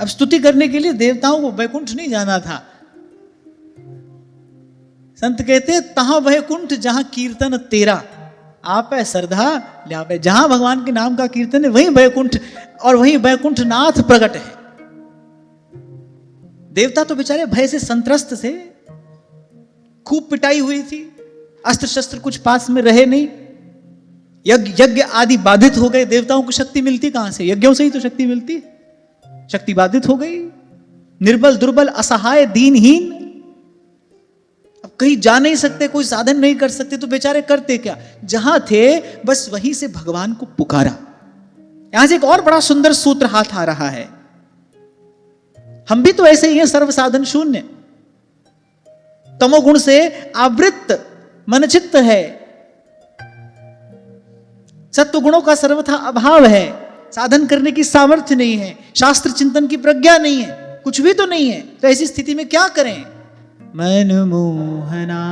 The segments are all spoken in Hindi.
अब स्तुति करने के लिए देवताओं को वैकुंठ नहीं जाना था। संत कहते तहां वैकुंठ जहां कीर्तन तेरा, आप है श्रद्धा ल्यावे। जहां भगवान के नाम का कीर्तन है वहीं वैकुंठ, और वहीं वैकुंठ नाथ प्रकट है। देवता तो बेचारे भय से संत्रस्त थे, खूब पिटाई हुई थी, अस्त्र शस्त्र कुछ पास में रहे नहीं, यज्ञ आदि बाधित हो गए। देवताओं को शक्ति मिलती कहां से? यज्ञों से ही तो शक्ति मिलती। शक्ति बाधित हो गई, निर्बल दुर्बल असहाय दीनहीन, अब कहीं जा नहीं सकते, कोई साधन नहीं कर सकते, तो बेचारे करते क्या? जहां थे बस वहीं से भगवान को पुकारा। यहां से एक और बड़ा सुंदर सूत्र हाथ आ रहा है। हम भी तो ऐसे ही हैं, सर्व साधन शून्य, तमोगुण से आवृत्त मनचित्त है, सत्व गुणों का सर्वथा अभाव है, साधन करने की सामर्थ्य नहीं है, शास्त्र चिंतन की प्रज्ञा नहीं है, कुछ भी तो नहीं है। तो ऐसी स्थिति में क्या करें? मनमोहना,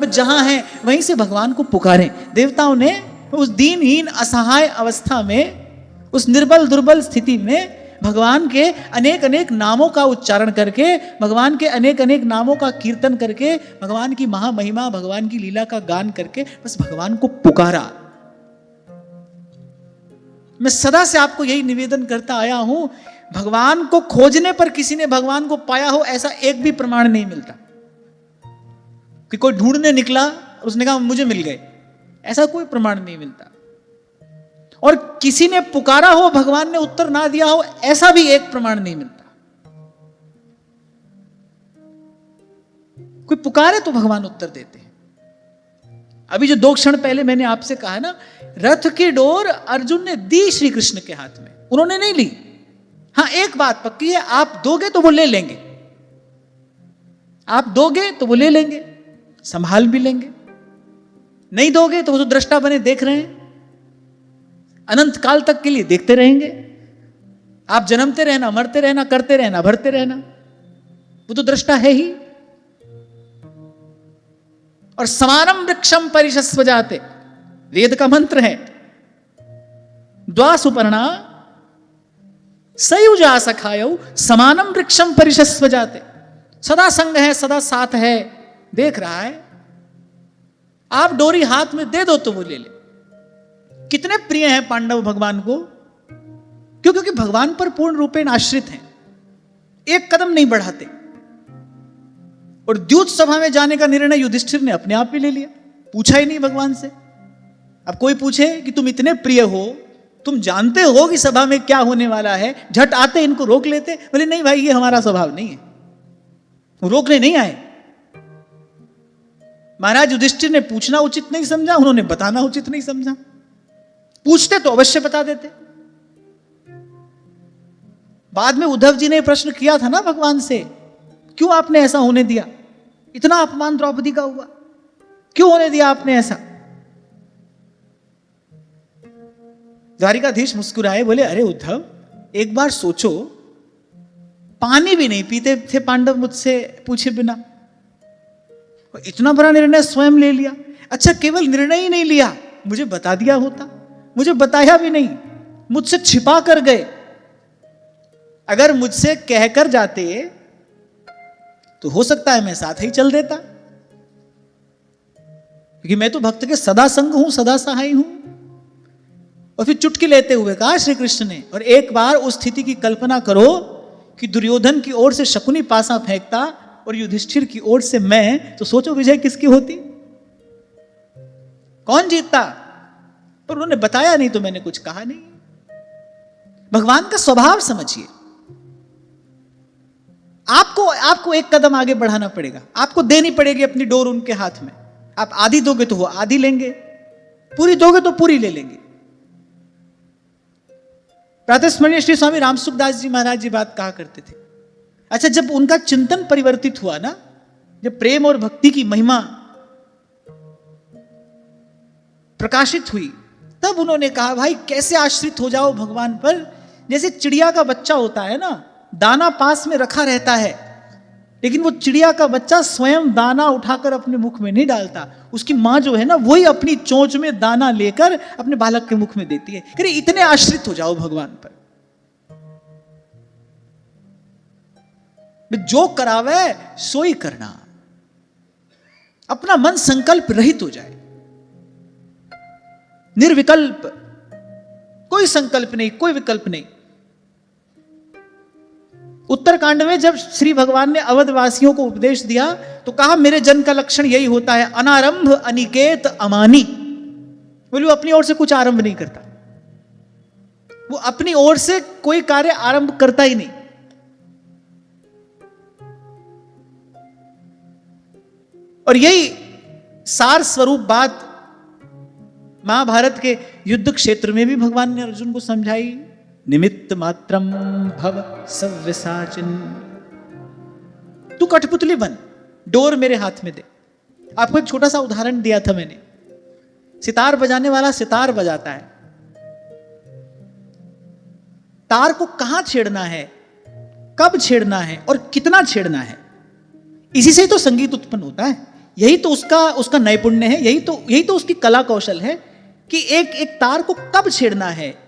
जहां है वहीं से भगवान को पुकारें। देवताओं ने उस दीनहीन असहाय अवस्था में, उस निर्बल दुर्बल स्थिति में भगवान के अनेक अनेक नामों का उच्चारण करके, भगवान के अनेक अनेक नामों का कीर्तन करके, भगवान की महामहिमा, भगवान की लीला का गान करके बस भगवान को पुकारा। मैं सदा से आपको यही निवेदन करता आया हूं, भगवान को खोजने पर किसी ने भगवान को पाया हो ऐसा एक भी प्रमाण नहीं मिलता कि कोई ढूंढने निकला उसने कहा मुझे मिल गए, ऐसा कोई प्रमाण नहीं मिलता। और किसी ने पुकारा हो भगवान ने उत्तर ना दिया हो, ऐसा भी एक प्रमाण नहीं मिलता। कोई पुकारे तो भगवान उत्तर देते हैं। अभी जो 2 क्षण पहले मैंने आपसे कहा ना, रथ की डोर अर्जुन ने दी श्री कृष्ण के हाथ में, उन्होंने नहीं ली। हां, एक बात पक्की है, आप दोगे तो वो ले लेंगे, आप दोगे तो वो ले लेंगे, संभाल भी लेंगे। नहीं दोगे तो वो तो दृष्टा बने देख रहे हैं, अनंत काल तक के लिए देखते रहेंगे। आप जन्मते रहना, मरते रहना, करते रहना, भरते रहना, वो तो दृष्टा है ही। और समानम वृक्षम परिशस्व जाते, वेद का मंत्र है, द्वा सुपर्णा सयुजा सखायो समानम वृक्षम परिशस्व जाते। सदा संग है, सदा साथ है, देख रहा है। आप डोरी हाथ में दे दो तो वो ले ले। कितने प्रिय हैं पांडव भगवान को, क्यों? क्योंकि भगवान पर पूर्ण रूपेण आश्रित हैं, एक कदम नहीं बढ़ाते। और द्यूत सभा में जाने का निर्णय युधिष्ठिर ने अपने आप ही ले लिया, पूछा ही नहीं भगवान से। अब कोई पूछे कि तुम इतने प्रिय हो, तुम जानते हो कि सभा में क्या होने वाला है, झट आते इनको रोक लेते। बोले नहीं भाई, ये हमारा स्वभाव नहीं है, वो रोकने नहीं आए। महाराज युधिष्ठिर ने पूछना उचित नहीं समझा, उन्होंने बताना उचित नहीं समझा। पूछते तो अवश्य बता देते। बाद में उद्धव जी ने प्रश्न किया था ना भगवान से, क्यों आपने ऐसा होने दिया? इतना अपमान द्रौपदी का हुआ, क्यों होने दिया आपने ऐसा? द्वारिकाधीश मुस्कुराए, बोले अरे उद्धव, एक बार सोचो, पानी भी नहीं पीते थे पांडव मुझसे पूछे बिना, इतना बड़ा निर्णय स्वयं ले लिया। अच्छा, केवल निर्णय ही नहीं लिया, मुझे बता दिया होता, मुझे बताया भी नहीं, मुझसे छिपा कर गए। अगर मुझसे कहकर जाते तो हो सकता है मैं साथ ही चल देता, क्योंकि मैं तो भक्त के सदा संग हूं, सदा सहाय हूं। और फिर चुटकी लेते हुए कहा श्री कृष्ण ने, और एक बार उस स्थिति की कल्पना करो कि दुर्योधन की ओर से शकुनी पासा फेंकता और युधिष्ठिर की ओर से मैं, तो सोचो विजय किसकी होती, कौन जीतता? पर उन्होंने बताया नहीं तो मैंने कुछ कहा नहीं। भगवान का स्वभाव समझिए। आपको एक कदम आगे बढ़ाना पड़ेगा, आपको देनी पड़ेगी अपनी डोर उनके हाथ में। आप आधी दोगे तो वो आधी लेंगे, पूरी दोगे तो पूरी ले लेंगे। प्रातस्मरणीय श्री स्वामी रामसुखदास जी महाराज जी बात कहा करते थे। अच्छा, जब उनका चिंतन परिवर्तित हुआ ना, जब प्रेम और भक्ति की महिमा प्रकाशित हुई, तब उन्होंने कहा भाई कैसे आश्रित हो जाओ भगवान पर। जैसे चिड़िया का बच्चा होता है ना, दाना पास में रखा रहता है, लेकिन वो चिड़िया का बच्चा स्वयं दाना उठाकर अपने मुख में नहीं डालता, उसकी माँ जो है ना वही अपनी चोंच में दाना लेकर अपने बालक के मुख में देती है। अरे इतने आश्रित हो जाओ भगवान पर। जो करावे सोई करना, अपना मन संकल्प रहित हो जाए, निर्विकल्प, कोई संकल्प नहीं, कोई विकल्प नहीं। उत्तरकांड में जब श्री भगवान ने अवधवासियों को उपदेश दिया तो कहा मेरे जन का लक्षण यही होता है, अनारंभ अनिकेत अमानी। बोले वो अपनी ओर से कुछ आरंभ नहीं करता, वो अपनी ओर से कोई कार्य आरंभ करता ही नहीं। और यही सार स्वरूप बात महाभारत के युद्ध क्षेत्र में भी भगवान ने अर्जुन को समझाई। निमित्त मात्रम भव सव्यसाचिन। तू कठपुतली बन, डोर मेरे हाथ में दे। आपको एक छोटा सा उदाहरण दिया था मैंने, सितार बजाने वाला सितार बजाता है, तार को कहां छेड़ना है, कब छेड़ना है और कितना छेड़ना है, इसी से ही तो संगीत उत्पन्न होता है। यही तो उसका नैपुण्य है, यही तो उसकी कला कौशल है कि एक एक तार को कब छेड़ना है,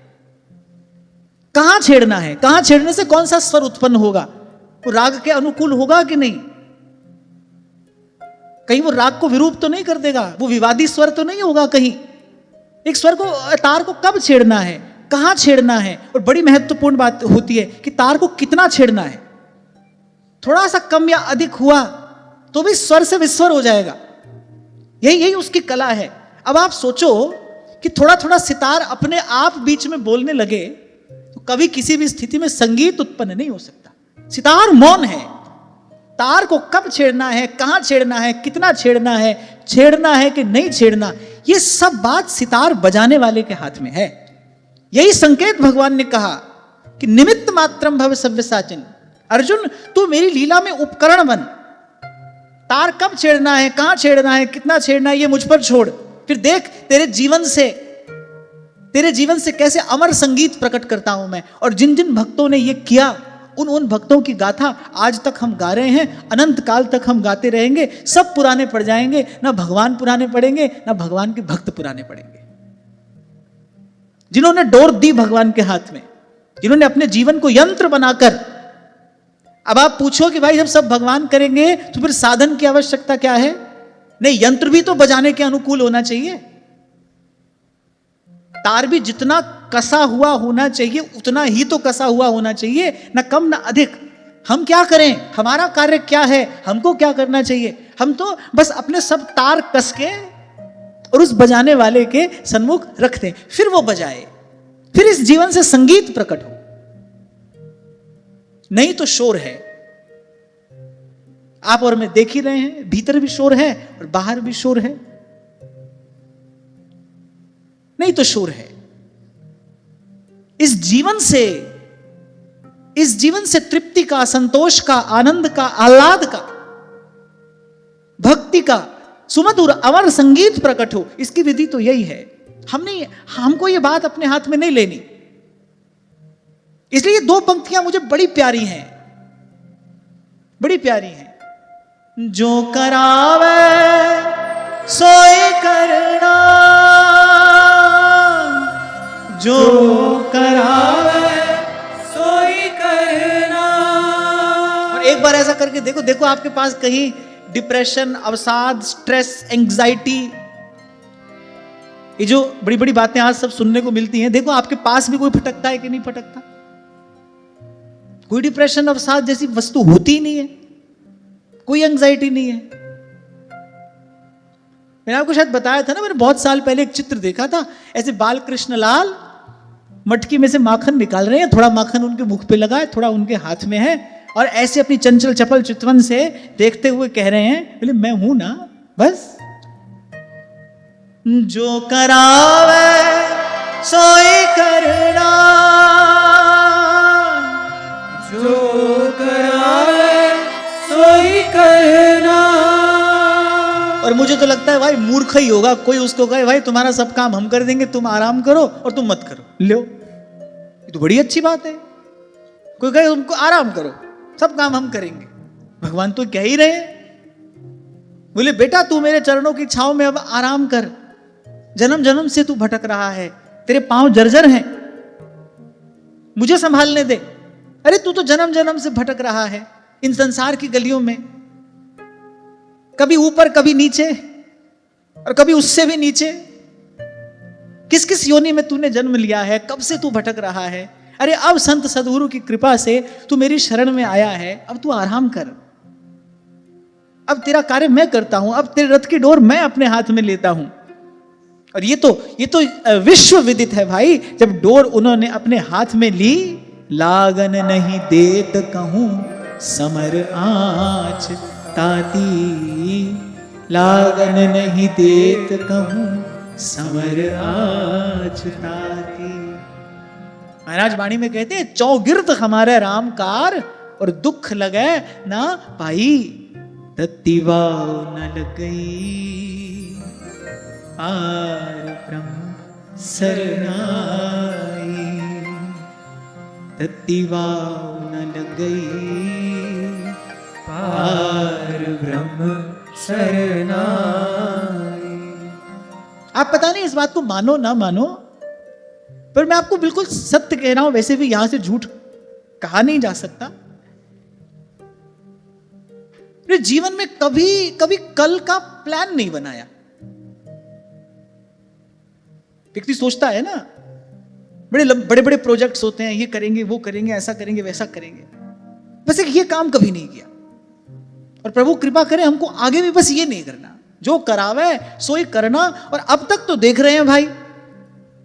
कहां छेड़ना है, कहां छेड़ने से कौन सा स्वर उत्पन्न होगा, वो राग के अनुकूल होगा कि नहीं, कहीं वो राग को विरूप तो नहीं कर देगा, वो विवादी स्वर तो नहीं होगा कहीं। एक स्वर को, तार को कब छेड़ना है, कहां छेड़ना है, और बड़ी महत्वपूर्ण बात होती है कि तार को कितना छेड़ना है। थोड़ा सा कम या अधिक हुआ तो भी स्वर से विस्वर हो जाएगा। यही उसकी कला है। अब आप सोचो कि थोड़ा थोड़ा सितार अपने आप बीच में बोलने लगे तो कभी किसी भी स्थिति में संगीत उत्पन्न नहीं हो सकता। सितार मौन है, तार को कब छेड़ना है, कहां छेड़ना है, कितना छेड़ना है कि नहीं छेड़ना, यह सब बात सितार बजाने वाले के हाथ में है। यही संकेत भगवान ने कहा कि निमित्त मात्रम भव सव्यसाचिन। अर्जुन तू मेरी लीला में उपकरण बन, तार कब छेड़ना है, कहां छेड़ना है, कितना छेड़ना है, ये मुझ पर छोड़। फिर देख तेरे जीवन से कैसे अमर संगीत प्रकट करता हूं मैं। और जिन जिन भक्तों ने ये किया उन भक्तों की गाथा आज तक हम गा रहे हैं, अनंत काल तक हम गाते रहेंगे। सब पुराने पड़ जाएंगे, ना भगवान पुराने पड़ेंगे ना भगवान के भक्त पुराने पड़ेंगे। जिन्होंने डोर दी भगवान के हाथ में, जिन्होंने अपने जीवन को यंत्र बनाकर। अब आप पूछो कि भाई जब सब भगवान करेंगे तो फिर साधन की आवश्यकता क्या है? नहीं, यंत्र भी तो बजाने के अनुकूल होना चाहिए। तार भी जितना कसा हुआ होना चाहिए उतना ही तो कसा हुआ होना चाहिए, ना कम ना अधिक। हम क्या करें, हमारा कार्य क्या है, हमको क्या करना चाहिए? हम तो बस अपने सब तार कस के और उस बजाने वाले के सन्मुख रख दें, फिर वो बजाए, फिर इस जीवन से संगीत प्रकट हो। नहीं तो शोर है। आप और मैं देख ही रहे हैं, भीतर भी शोर है और बाहर भी शोर है। नहीं तो शोर है। इस जीवन से तृप्ति का, संतोष का, आनंद का, आह्लाद का, भक्ति का सुमधुर अमर संगीत प्रकट हो, इसकी विधि तो यही है। हमको ये बात अपने हाथ में नहीं लेनी। इसलिए दो पंक्तियां मुझे बड़ी प्यारी हैं, बड़ी प्यारी हैं। जो करावे सोए करना, जो करावे सोई करना। और एक बार ऐसा करके देखो आपके पास कहीं डिप्रेशन, अवसाद, स्ट्रेस, एंग्जाइटी, ये जो बड़ी बड़ी बातें आज सब सुनने को मिलती हैं, देखो आपके पास भी कोई भटकता है कि नहीं भटकता? कोई डिप्रेशन, अवसाद जैसी वस्तु होती ही नहीं है, कोई एंग्जाइटी नहीं है। मैंने आपको शायद बताया था ना, मैंने बहुत साल पहले एक चित्र देखा था, ऐसे बाल कृष्ण लाल मटकी में से माखन निकाल रहे हैं, थोड़ा माखन उनके मुख पे लगा है, थोड़ा उनके हाथ में है, और ऐसे अपनी चंचल चपल चितवन से देखते हुए कह रहे हैं, बोले मैं हूं ना बस। जो करावे सोई करना, जो करावे सोई करना। और मुझे तो लगता है भाई मूर्ख ही होगा कोई उसको कहे भाई तुम्हारा सब काम हम कर देंगे, तुम आराम करो और तुम मत करो। लो, ये तो बड़ी अच्छी बात है। कोई कहे तुमको आराम करो, सब काम हम करेंगे। भगवान तो कह ही रहे, बोले बेटा तू मेरे चरणों की छांव में अब आराम कर। जन्म जन्म से तू भटक रहा है, तेरे पांव जर्जर हैं, मुझे संभालने दे। अरे तू तो जन्म जन्म से भटक रहा है, इन संसार की गलियों में, कभी ऊपर कभी नीचे और कभी उससे भी नीचे। किस किस योनि में तूने जन्म लिया है, कब से तू भटक रहा है। अरे अब संत सद्गुरु की कृपा से तू मेरी शरण में आया है, अब तू आराम कर, अब तेरा कार्य मैं करता हूं, अब तेरे रथ की डोर मैं अपने हाथ में लेता हूं। और ये तो विश्व विदित है भाई, जब डोर उन्होंने अपने हाथ में ली, लागन नहीं देत कहूं समर आँच ताती, लागन नहीं देत कहूं समर आँच ताती। महाराज वाणी में कहते हैं, चौगिर्द हमारे रामकार और दुख लगे ना पाई, तत्तिवाव न लगई पार ब्रह्म सरनाई, तत्तिवाव न लगई पार ब्रह्म सरनाई। आप पता नहीं इस बात को मानो ना मानो, पर मैं आपको बिल्कुल सत्य कह रहा हूं, वैसे भी यहां से झूठ कहा नहीं जा सकता। मेरे जीवन में कभी कभी कल का प्लान नहीं बनाया। व्यक्ति सोचता है ना, बड़े बड़े प्रोजेक्ट्स होते हैं, ये करेंगे वो करेंगे, ऐसा करेंगे वैसा करेंगे, बस एक ये काम कभी नहीं किया। और प्रभु कृपा करे हमको आगे भी बस ये नहीं करना, जो करावे सो ही करना। और अब तक तो देख रहे हैं भाई,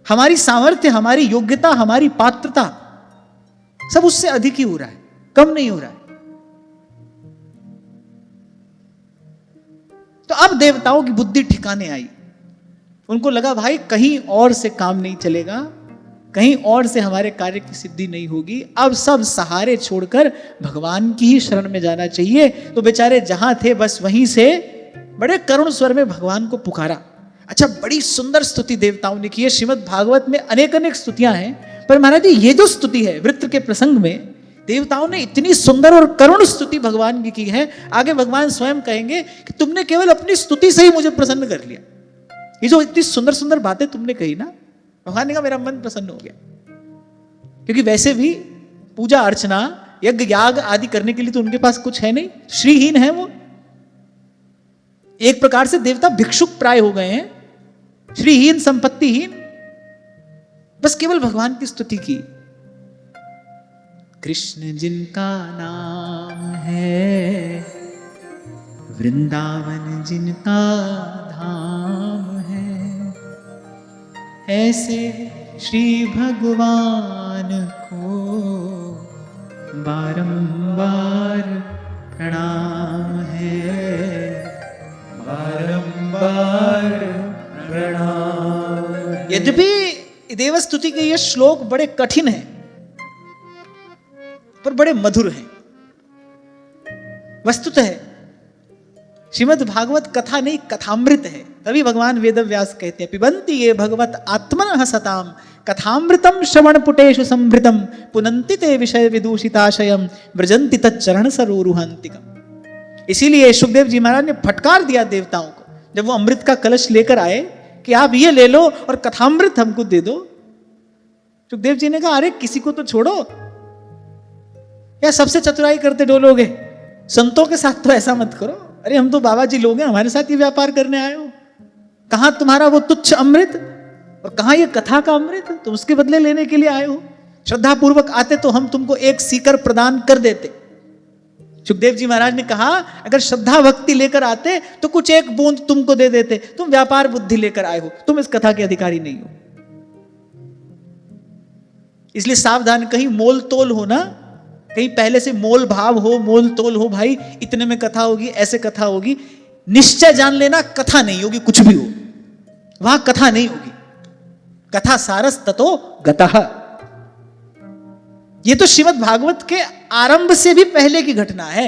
हमारी सामर्थ्य, हमारी योग्यता, हमारी पात्रता सब उससे अधिक ही हो रहा है, कम नहीं हो रहा है। तो अब देवताओं की बुद्धि ठिकाने आई, उनको लगा भाई कहीं और से काम नहीं चलेगा, कहीं और से हमारे कार्य की सिद्धि नहीं होगी, अब सब सहारे छोड़कर भगवान की ही शरण में जाना चाहिए। तो बेचारे जहां थे बस वहीं से बड़े करुण स्वर में भगवान को पुकारा। अच्छा, बड़ी सुंदर स्तुति देवताओं ने की है। श्रीमद् भागवत में अनेक स्तुतियां हैं, पर महाराज जी ये जो स्तुति है वृत्र के प्रसंग में, देवताओं ने इतनी सुंदर और करुण स्तुति भगवान की है। आगे भगवान स्वयं कहेंगे कि तुमने केवल अपनी स्तुति से ही मुझे प्रसन्न कर लिया। ये जो इतनी सुंदर सुंदर बातें तुमने कही ना, भगवान ने कहा मेरा मन प्रसन्न हो गया। क्योंकि वैसे भी पूजा अर्चना यज्ञ याग आदि करने के लिए तो उनके पास कुछ है नहीं, श्रीहीन है वो। एक प्रकार से देवता भिक्षुक प्राय हो गए हैं, श्रीहीन संपत्तिहीन, बस केवल भगवान की स्तुति की। कृष्ण जिनका नाम है, वृंदावन जिनका धाम है, ऐसे श्री भगवान को बारंबार प्रणाम है, बारंबार प्रणाम। यद्यपि देवस्तुति के ये श्लोक बड़े कठिन हैं, पर बड़े मधुर हैं। वस्तुतः श्रीमद् भागवत कथा नहीं, कथामृत है। तभी भगवान वेदव्यास कहते हैं, पिबन्ति ये भगवत आत्मनः सताम, कथामृतम श्रवण पुटेषु संभृतम, पुनन्ति ते विषय विदूषिताशयम, व्रजन्ति तच्चरण सरोरुहान्तिकम। इसीलिए सुखदेव जी महाराज ने फटकार दिया देवताओं को, जब वो अमृत का कलश लेकर आए कि आप ये ले लो और कथामृत हमको दे दो। सुखदेव जी ने कहा, अरे किसी को तो छोड़ो, या सबसे चतुराई करते डोलोगे? संतों के साथ तो ऐसा मत करो। अरे हम तो बाबा जी लोग हैं, हमारे साथ ये व्यापार करने आए हो? कहां तुम्हारा वो तुच्छ अमृत और कहां ये कथा का अमृत? तुम उसके बदले लेने के लिए आए हो। श्रद्धा पूर्वक आते तो हम तुमको एक सीकर प्रदान कर देते। सुखदेव जी महाराज ने कहा, अगर श्रद्धा भक्ति लेकर आते तो कुछ एक बूंद तुमको दे देते। तुम व्यापार बुद्धि लेकर आए हो, तुम इस कथा के अधिकारी नहीं हो। इसलिए सावधान, कहीं मोल तोल हो ना, कहीं पहले से मोल भाव हो, मोल तोल हो, भाई इतने में कथा होगी, ऐसे कथा होगी। निश्चय जान लेना, कथा नहीं होगी, कुछ भी हो वहां कथा नहीं होगी। कथा सारस ततो गतः। ये तो श्रीमद् भागवत के आरंभ से भी पहले की घटना है।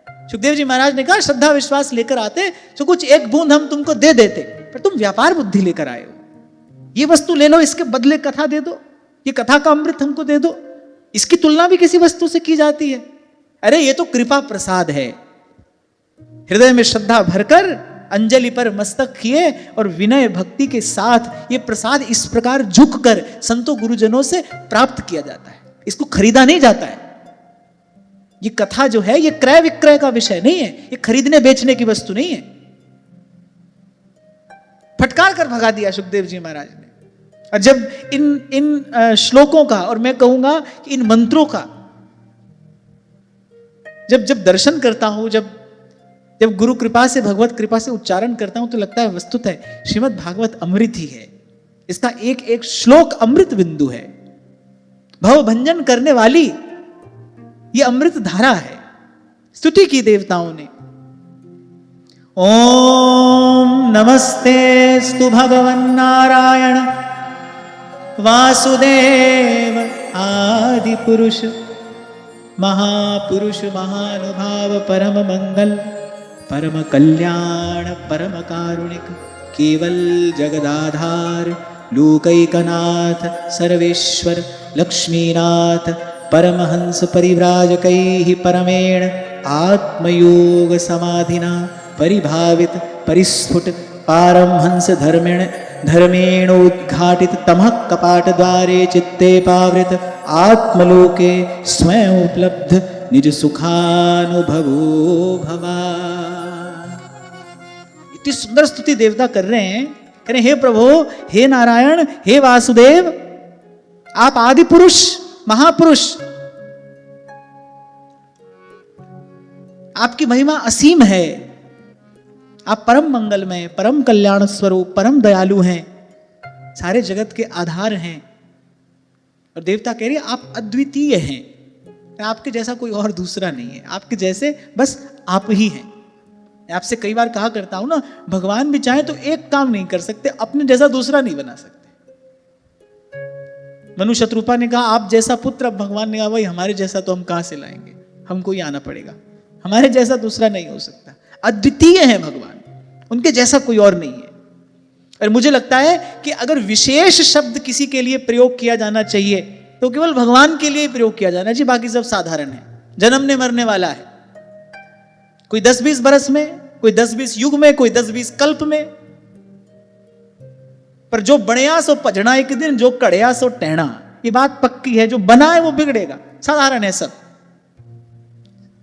सुखदेव जी महाराज ने कहा, श्रद्धा विश्वास लेकर आते तो कुछ एक बूंद हम तुमको दे देते, पर तुम व्यापार बुद्धि लेकर आए हो। ये वस्तु ले लो, इसके बदले कथा दे दो, ये कथा का अमृत हमको दे दो। इसकी तुलना भी किसी वस्तु से की जाती है? अरे ये तो कृपा प्रसाद है। हृदय में श्रद्धा भरकर अंजलि पर मस्तक किए और विनय भक्ति के साथ ये प्रसाद इस प्रकार झुककर संतों गुरुजनों से प्राप्त किया जाता है। इसको खरीदा नहीं जाता है। ये कथा जो है ये क्रय विक्रय का विषय नहीं है, ये खरीदने बेचने की वस्तु नहीं है। फटकार कर भगा दिया सुखदेव जी महाराज ने। और जब इन श्लोकों का, और मैं कहूंगा कि इन मंत्रों का जब दर्शन करता हूं, जब गुरु कृपा से, भगवत कृपा से उच्चारण करता हूं, तो लगता है वस्तुतः श्रीमद् भागवत अमृत ही है। इसका एक एक श्लोक अमृत बिंदु है, भव भंजन करने वाली ये अमृत धारा है। स्तुति की देवताओं ने। ओम नमस्ते स्तु भगवन् नारायण वासुदेव आदि पुरुष महापुरुष महानुभाव परम मंगल परम कल्याण परम कारुणिक केवल जगदाधार लोकैकनाथ सर्वेश्वर लक्ष्मीनाथ परमहंस परिव्राजकैः परमेण आत्मयोग समाधिना परिभावित परिस्फुट पारमहंस धर्मेणोद्घाटित तमः कपाट द्वारे चित्ते पावृत आत्मलोके स्वयं उपलब्ध निज सुखानुभवो भवा। इतनी सुंदर स्तुति देवता कर रहे हैं, कह रहे हे प्रभु, हे नारायण, हे वासुदेव, आप आदि पुरुष महापुरुष, आपकी महिमा असीम है, आप परम मंगलमय परम कल्याण स्वरूप परम दयालु हैं, सारे जगत के आधार हैं। और देवता कह रही है आप अद्वितीय हैं, आपके जैसा कोई और दूसरा नहीं है, आपके जैसे बस आप ही हैं। आपसे कई बार कहा करता हूं ना, भगवान भी चाहे तो एक काम नहीं कर सकते, अपने जैसा दूसरा नहीं बना सकते। मनु शत्रुपा ने कहा आप जैसा पुत्र, अब भगवान ने कहा भाई हमारे जैसा तो हम कहां से लाएंगे, हमको ही आना पड़ेगा, हमारे जैसा दूसरा नहीं हो सकता। अद्वितीय है भगवान, उनके जैसा कोई और नहीं है। और मुझे लगता है कि अगर विशेष शब्द किसी के लिए प्रयोग किया जाना चाहिए तो केवल भगवान के लिए प्रयोग किया जाना चाहिए, बाकी सब साधारण है। जन्मने मरने वाला है, कोई 10-20 बरस में, कोई 10-20 युग में, कोई 10-20 कल्प में, पर जो बणया सो पजड़ा एक दिन, जो कड़या सो टहना, ये बात पक्की है। जो बना है वो बिगड़ेगा, साधारण है सब।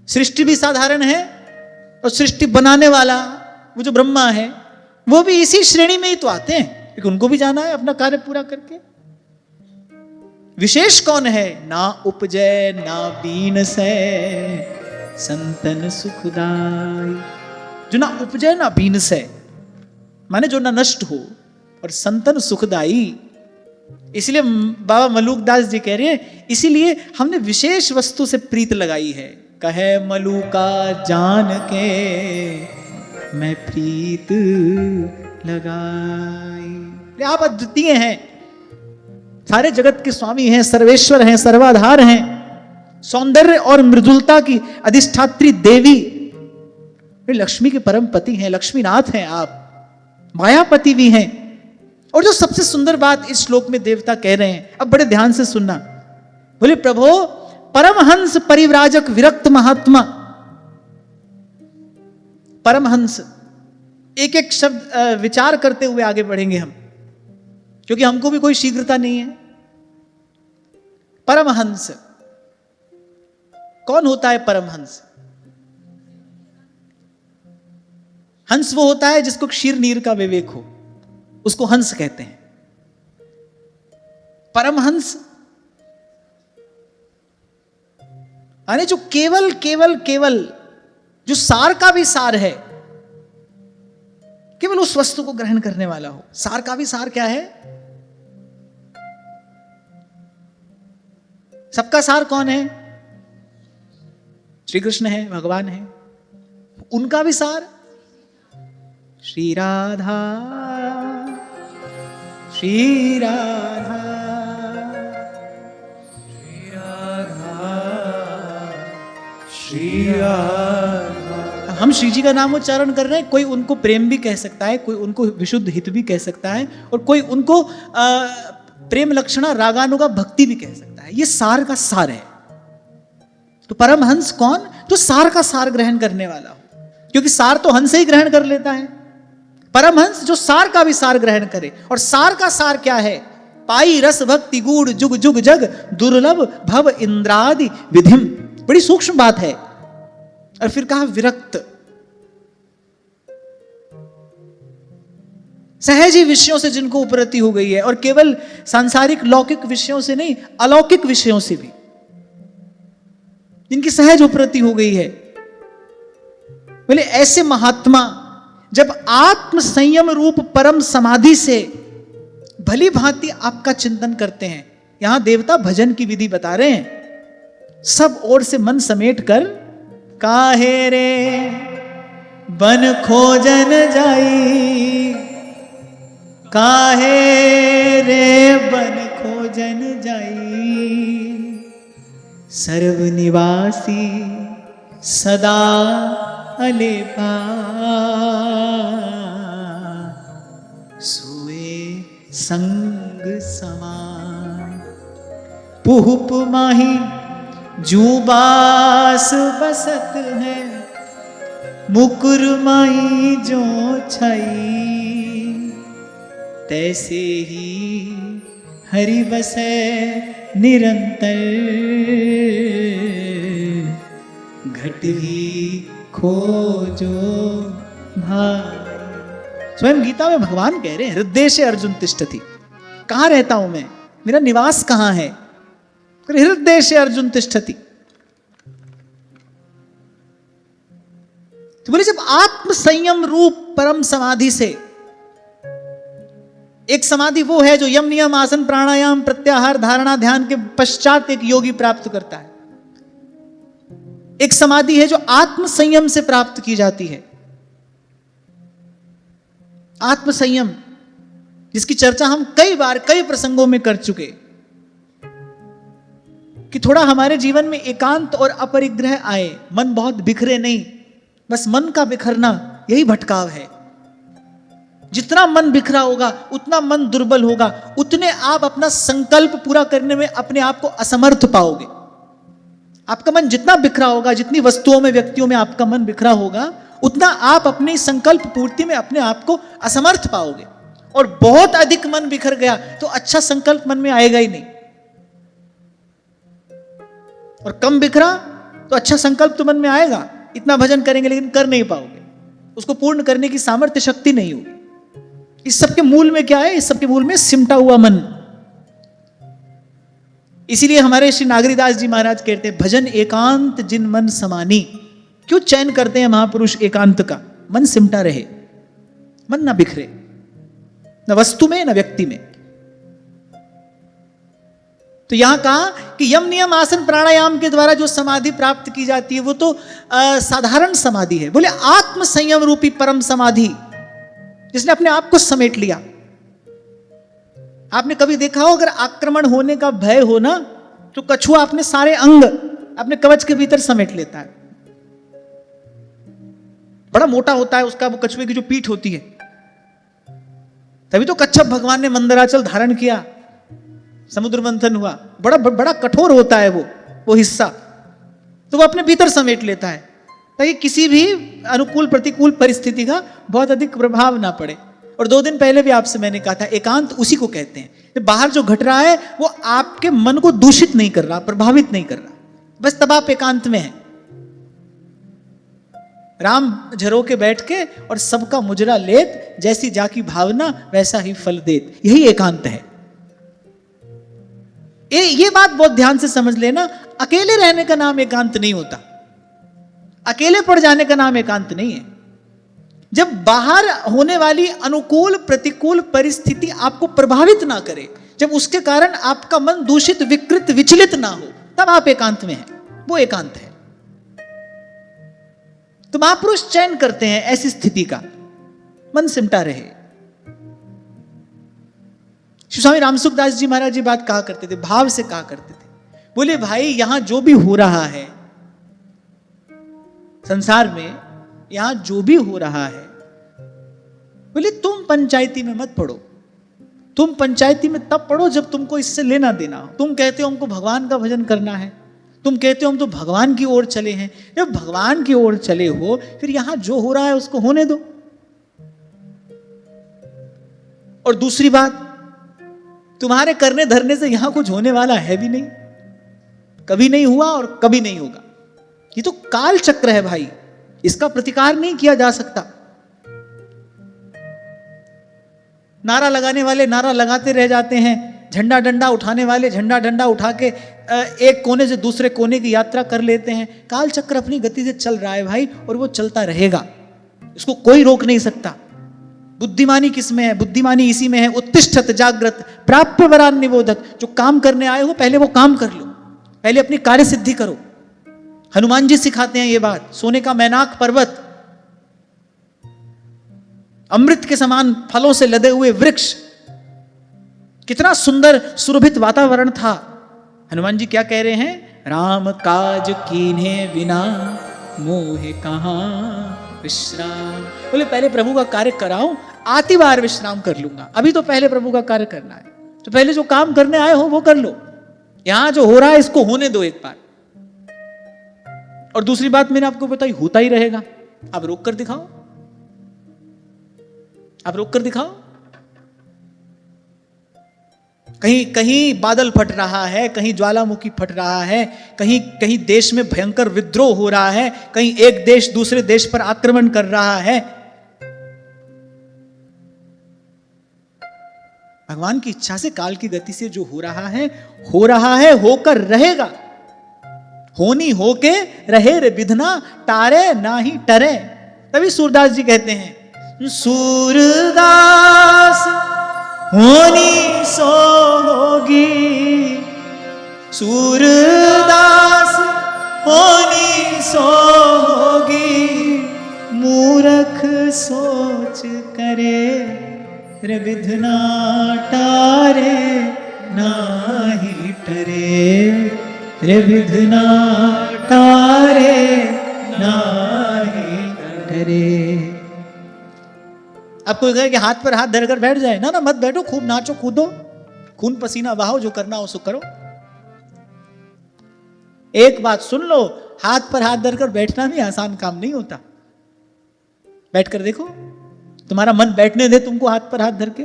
सृष्टि भी साधारण है, और सृष्टि बनाने वाला वो जो ब्रह्मा है वो भी इसी श्रेणी में ही तो आते हैं, क्योंकि उनको भी जाना है अपना कार्य पूरा करके। विशेष कौन है? ना उपजय ना बीन से संतन सुखदाई। जो ना उपजय ना बीन से, माने जो ना नष्ट हो, और संतन सुखदाई। इसलिए बाबा मलूकदास जी कह रहे हैं, इसीलिए हमने विशेष वस्तु से प्रीत लगाई है। कहे मलूका जान के मैं प्रीत लगाई। आप अद्वितीय हैं, सारे जगत के स्वामी हैं, सर्वेश्वर हैं, सर्वाधार हैं, सौंदर्य और मृदुलता की अधिष्ठात्री देवी, लक्ष्मी के परम पति हैं, लक्ष्मीनाथ हैं आप, मायापति भी हैं। और जो सबसे सुंदर बात इस श्लोक में देवता कह रहे हैं, अब बड़े ध्यान से सुनना, बोले प्रभु परमहंस परिव्राजक विरक्त महात्मा। परमहंस, एक एक शब्द विचार करते हुए आगे बढ़ेंगे हम, क्योंकि हमको भी कोई शीघ्रता नहीं है। परमहंस कौन होता है? परमहंस, हंस वो होता है जिसको क्षीर नीर का विवेक हो, उसको हंस कहते हैं। परमहंस यानी जो केवल केवल केवल जो सार का भी सार है, केवल उस वस्तु को ग्रहण करने वाला हो। सार का भी सार क्या है? सबका सार कौन है? श्री कृष्ण है, भगवान है। उनका भी सार श्री राधा, श्री राधा, श्री राधा, श्री राधा। हम श्री जी का नाम उच्चारण कर रहे हैं, कोई उनको प्रेम भी कह सकता है, कोई उनको विशुद्ध हित भी कह सकता है, और कोई उनको प्रेम लक्षणा रागानुगा भक्ति भी कह सकता है। ये सार का सार है। तो परमहंस कौन? जो सार का सार ग्रहण करने वाला हो, क्योंकि सार तो हंस ही ग्रहण कर लेता है। परमहंस जो सार का भी सार ग्रहण करे। और सार का सार क्या है? पाई रस भक्ति गूढ़ जुग जुग जग दुर्लभ भव इंद्रादि विधिम बड़ी सूक्ष्म बात है। और फिर कहा विरक्त, सहज ही विषयों से जिनको उपरति हो गई है, और केवल सांसारिक लौकिक विषयों से नहीं, अलौकिक विषयों से भी जिनकी सहज उपरति हो गई है। बोले ऐसे महात्मा जब आत्म संयम रूप परम समाधि से भली भांति आपका चिंतन करते हैं, यहां देवता भजन की विधि बता रहे हैं, सब ओर से मन समेट कर काहे रे बन खोजन जाई, काहे रे बन खोजन जाई, सर्वनिवासी सदा अलेपा, सुए संग समान, पुहुप माही जुबास बसत है, मुकुर माही जो छाई, तैसे ही हरि बसे निरंतर, घट ही खोजो भाई। स्वयं गीता में भगवान कह रहे हैं, हृदय से अर्जुन तिष्ठति, कहां रहता हूं मैं, मेरा निवास कहां है, हृदय से अर्जुन तिष्ठति। तो बोले जब आत्म संयम रूप परम समाधि से, एक समाधि वो है जो यम नियम आसन प्राणायाम प्रत्याहार धारणा ध्यान के पश्चात एक योगी प्राप्त करता है, एक समाधि है जो आत्म संयम से प्राप्त की जाती है। आत्म संयम जिसकी चर्चा हम कई बार कई प्रसंगों में कर चुके, कि थोड़ा हमारे जीवन में एकांत और अपरिग्रह आए, मन बहुत बिखरे नहीं, बस मन का बिखरना यही भटकाव है। जितना मन बिखरा होगा उतना मन दुर्बल होगा, उतने आप अपना संकल्प पूरा करने में अपने आप को असमर्थ पाओगे। आपका मन जितना बिखरा होगा, जितनी वस्तुओं में व्यक्तियों में आपका मन बिखरा होगा, उतना आप अपनी संकल्प पूर्ति में अपने आप को असमर्थ पाओगे। और बहुत अधिक मन बिखर गया तो अच्छा संकल्प मन में आएगा ही नहीं, और कम बिखरा तो अच्छा संकल्प तो मन में आएगा, इतना भजन करेंगे लेकिन कर नहीं पाओगे, उसको पूर्ण करने की सामर्थ्य शक्ति नहीं होगी। इस सब के मूल में क्या है, इस सब के मूल में सिमटा हुआ मन। इसीलिए हमारे श्री नागरीदास जी महाराज कहते हैं, भजन एकांत जिन मन समानी। क्यों चयन करते हैं महापुरुष एकांत का, मन सिमटा रहे, मन ना बिखरे, न वस्तु में न व्यक्ति में। तो यहां कहा कि यम नियम आसन प्राणायाम के द्वारा जो समाधि प्राप्त की जाती है वो तो साधारण समाधि है। बोले आत्म संयम रूपी परम समाधि जिसने अपने आप को समेट लिया। आपने कभी देखा हो, अगर आक्रमण होने का भय हो ना, तो कछुआ अपने सारे अंग अपने कवच के भीतर समेट लेता है। बड़ा मोटा होता है उसका, वो कछुए की जो पीठ होती है। तभी तो कच्छप भगवान ने मंदराचल धारण किया, समुद्र मंथन हुआ। बड़ा बड़ा कठोर होता है वो हिस्सा, तो वो अपने भीतर समेट लेता है ताकि किसी भी अनुकूल प्रतिकूल परिस्थिति का बहुत अधिक प्रभाव ना पड़े। और 2 दिन पहले भी आपसे मैंने कहा था, एकांत उसी को कहते हैं। बाहर जो घट रहा है वो आपके मन को दूषित नहीं कर रहा, प्रभावित नहीं कर रहा, बस तब आप एकांत में हैं। राम झरो के बैठ के और सबका मुजरा लेत, जैसी जाकी भावना वैसा ही फल देत, यही एकांत है। ये बात बहुत ध्यान से समझ लेना, अकेले रहने का नाम एकांत नहीं होता, अकेले पड़ जाने का नाम एकांत नहीं है। जब बाहर होने वाली अनुकूल प्रतिकूल परिस्थिति आपको प्रभावित ना करे, जब उसके कारण आपका मन दूषित विकृत विचलित ना हो, तब आप एकांत में हैं, वो एकांत है। तो महापुरुष चयन करते हैं ऐसी स्थिति का, मन सिमटा रहे। श्री स्वामी रामसुखदास जी महाराज जी बात कहा करते थे, भाव से कहा करते थे। बोले भाई यहां जो भी हो रहा है संसार में, यहां जो भी हो रहा है, बोले तुम पंचायती में मत पढ़ो। तुम पंचायती में तब पढ़ो जब तुमको इससे लेना देना हो। तुम कहते हो हमको भगवान का भजन करना है, तुम कहते हो हम तो भगवान की ओर चले हैं। जब भगवान की ओर चले हो, फिर यहां जो हो रहा है उसको होने दो। और दूसरी बात, तुम्हारे करने धरने से यहां कुछ होने वाला है भी नहीं, कभी नहीं हुआ और कभी नहीं होगा। ये तो काल चक्र है भाई, इसका प्रतिकार नहीं किया जा सकता। नारा लगाने वाले नारा लगाते रह जाते हैं, झंडा डंडा उठाने वाले झंडा डंडा उठा के एक कोने से दूसरे कोने की यात्रा कर लेते हैं। काल चक्र अपनी गति से चल रहा है भाई, और वो चलता रहेगा, इसको कोई रोक नहीं सकता। बुद्धिमानी किसमें है? बुद्धिमानी इसी में है, उत्तिष्ठत जागृत प्राप्य वरान निबोधत। जो काम करने आए हो पहले वो काम कर लो, पहले अपनी कार्य सिद्धि करो। हनुमान जी सिखाते हैं ये बात। सोने का मैनाक पर्वत, अमृत के समान फलों से लदे हुए वृक्ष, कितना सुंदर सुरभित वातावरण था। हनुमान जी क्या कह रहे हैं? राम काज कीन्हे बिना मोहे कहां विश्राम। बोले पहले प्रभु का कार्य कराओ, आती बार विश्राम कर लूंगा, अभी तो पहले प्रभु का कार्य करना है। तो पहले जो काम करने आए हो वो कर लो, यहां जो हो रहा है इसको होने दो एक बार। और दूसरी बात मैंने आपको बताई, होता ही रहेगा। आप रोक कर दिखाओ, आप रोक कर दिखाओ। कहीं कहीं बादल फट रहा है, कहीं ज्वालामुखी फट रहा है, कहीं कहीं देश में भयंकर विद्रोह हो रहा है, कहीं एक देश दूसरे देश पर आक्रमण कर रहा है। भगवान की इच्छा से, काल की गति से जो हो रहा है, होकर रहेगा। होनी होके रहे रे विधना, टारे ना ही टरे। तभी सूरदास जी कहते हैं, सूरदास होनी सो होगी, सूरदास होनी सो होगी, मूर्ख सोच करे रे विधना, टारे नाही टरे रे विधना, टारे नाही टरे। आपको कहे कि हाथ पर हाथ धरकर बैठ जाए, ना ना मत बैठो, खूब नाचो कूदो, खून पसीना बहाओ, जो करना हो सो करो। एक बात सुन लो, हाथ पर हाथ धरकर बैठना भी आसान काम नहीं होता। बैठकर देखो, तुम्हारा मन बैठने दे तुमको हाथ पर हाथ धर के।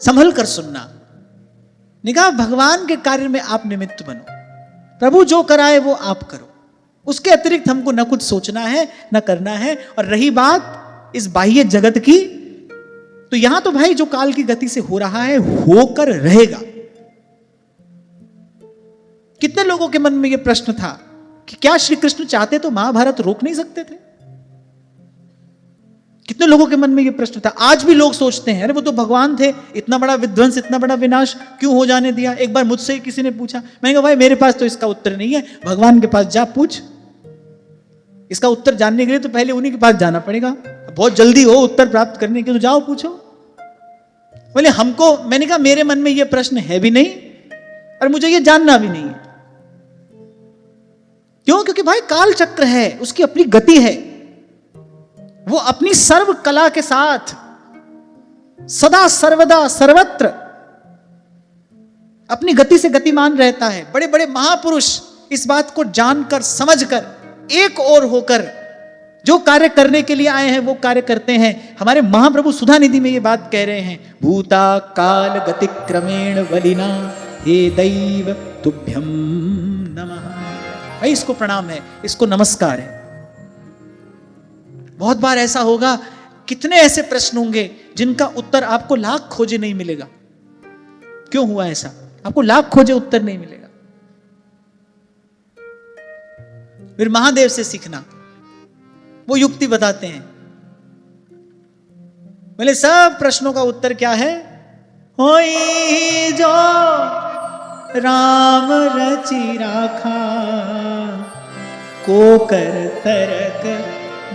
संभल कर सुनना, निगाह भगवान के कार्य में आप निमित्त बनो। प्रभु जो कराए वो आप करो, उसके अतिरिक्त हमको न कुछ सोचना है न करना है। और रही बात इस बाह्य जगत की, तो यहां तो भाई जो काल की गति से हो रहा है, होकर रहेगा। कितने लोगों के मन में यह प्रश्न था कि क्या श्री कृष्ण चाहते तो महाभारत रोक नहीं सकते थे? कितने लोगों के मन में यह प्रश्न था। आज भी लोग सोचते हैं, अरे वो तो भगवान थे, इतना बड़ा विध्वंस, इतना बड़ा विनाश क्यों हो जाने दिया? एक बार मुझसे किसी ने पूछा, मैंने कहा भाई मेरे पास तो इसका उत्तर नहीं है, भगवान के पास जा पूछ। इसका उत्तर जानने के लिए तो पहले उन्हीं के पास जाना पड़ेगा। बहुत जल्दी हो उत्तर प्राप्त करने के, तो जाओ पूछो। बोले हमको, मैंने कहा मेरे मन में यह प्रश्न है भी नहीं और मुझे यह जानना भी नहीं है। क्यों? क्योंकि भाई काल चक्र है, उसकी अपनी गति है, वो अपनी सर्व कला के साथ सदा सर्वदा सर्वत्र अपनी गति से गतिमान रहता है। बड़े बड़े महापुरुष इस बात को जानकर समझकर एक और होकर जो कार्य करने के लिए आए हैं वो कार्य करते हैं। हमारे महाप्रभु सुधा निधि में ये बात कह रहे हैं, भूता काल गति क्रमेण वलिना हे दैव तुभ्यम नमः। भाई इसको प्रणाम है, इसको नमस्कार है। बहुत बार ऐसा होगा, कितने ऐसे प्रश्न होंगे जिनका उत्तर आपको लाख खोजे नहीं मिलेगा। क्यों हुआ ऐसा? आपको लाख खोजे उत्तर नहीं मिलेगा। फिर महादेव से सीखना, वो युक्ति बताते हैं। बोले सब प्रश्नों का उत्तर क्या है? होई जो राम रचि राखा, को कर तरक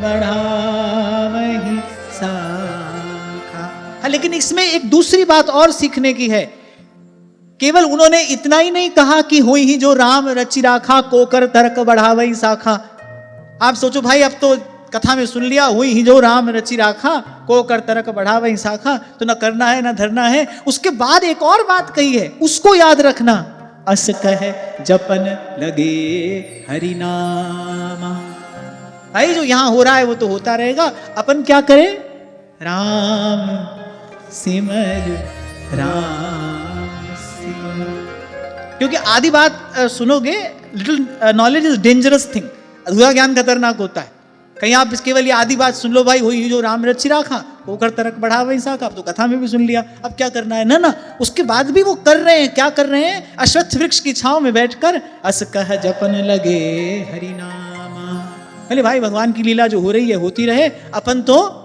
बढ़ावहि साखा। हाँ, लेकिन इसमें एक दूसरी बात और सीखने की है। केवल उन्होंने इतना ही नहीं कहा कि हुई ही जो राम रचि राखा, को कर तरक बढ़ावहि साखा। आप सोचो भाई, अब तो कथा में सुन लिया, हुई ही जो राम रचि राखा, को कर तरक बढ़ावहि साखा, तो न करना है न धरना है। उसके बाद एक और बात कही है, उसको याद रखना। अस कह जपन लगे हरि नामा। भाई जो यहां हो रहा है वो तो होता रहेगा, अपन क्या करें? राम सिमर राम क्योंकि आधी बात सुनोगे, little knowledge is dangerous thing, अधूरा ज्ञान खतरनाक होता है। कहीं आप केवल ये आधी बात सुन लो, भाई हुई जो राम रची राखा वो कर तरक बढ़ा वही साखा, अब तो कथा में भी सुन लिया, अब क्या करना है, ना उसके बाद भी वो कर रहे हैं, क्या कर रहे हैं, अश्वत्थ वृक्ष की छांव में बैठकर अस कह जपन लगे हरि नामा। पहले भाई भगवान की लीला जो हो रही है होती रहे, अपन तो